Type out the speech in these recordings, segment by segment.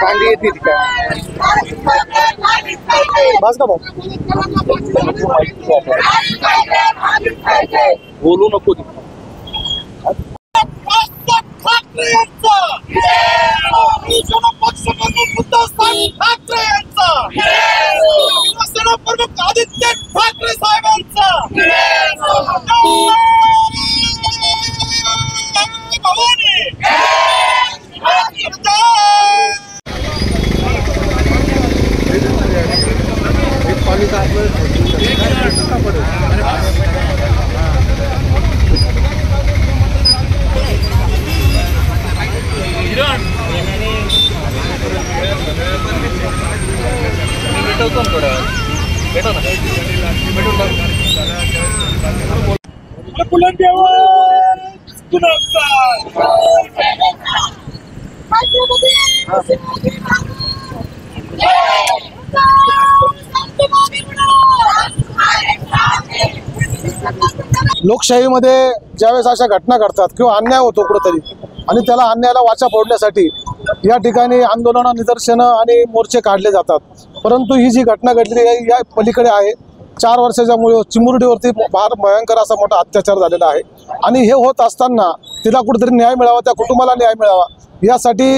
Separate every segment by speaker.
Speaker 1: कांदी येते बस का भाऊ बोलू नको
Speaker 2: आदित्य ठाकरे साहेबांचा
Speaker 3: लोकशाहीमध्ये ज्यावेळेस अशा घटना घडतात किंवा अन्याय होतो कुठेतरी आणि त्याला अन्यायाला वाचा फोडण्यासाठी या ठिकाणी आंदोलन निदर्शनं आणि मोर्चे काढले जातात। परंतु ही जी घटना घडली आहे या पलीकडे आहे 4 वर्षाच्या मुळे चिमुरडीवरती फार भयंकर असा मोठा अत्याचार झालेला आहे आणि हे होत असताना तिला कुठेतरी न्याय मिळावा, त्या कुटुंबाला न्याय मिळावा यासाठी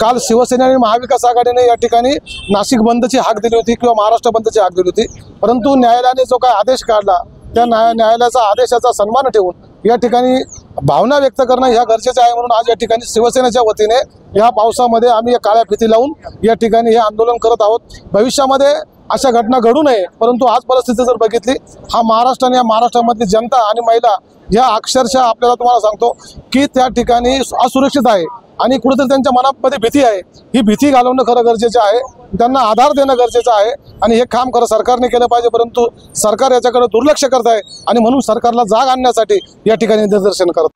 Speaker 3: काल शिवसेना आणि महाविकास आघाडीने या ठिकाणी नाशिक बंदची हाक दिली होती किंवा महाराष्ट्र बंदची हाक दिली होती। परंतु न्यायालयाने जो काय आदेश काढला त्या न्यायालयाचा आदेशाचा सन्मान ठेवून या ठिकाणी भावना व्यक्त करणं ह्या गरजेचं आहे। म्हणून आज या ठिकाणी शिवसेनेच्या वतीने या पावसामध्ये आम्ही काळ्या फिती लावून या ठिकाणी हे आंदोलन करत आहोत। भविष्यामध्ये अशा घटना घडू नये, परंतु आज परिस्थिती जर बघितली हा महाराष्ट्र आणि या महाराष्ट्रामधली जनता आणि महिला या अक्षरशः आपल्याला तुम्हाला सांगतो की त्या ठिकाणी असुरक्षित आहे आणि कुठेतरी त्यांच्या मनामध्ये भीती आहे। ही भीती घालवणं खरं गरजेचं आहे, त्यांना आधार देणं गरजेचं आहे आणि हे काम खरं सरकारने केलं पाहिजे। परंतु सरकार याच्याकडे दुर्लक्ष करत आहे आणि म्हणून सरकारला जाग आणण्यासाठी या ठिकाणी निदर्शन करत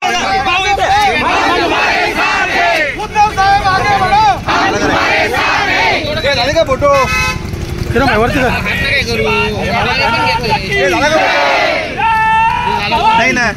Speaker 1: नाही ना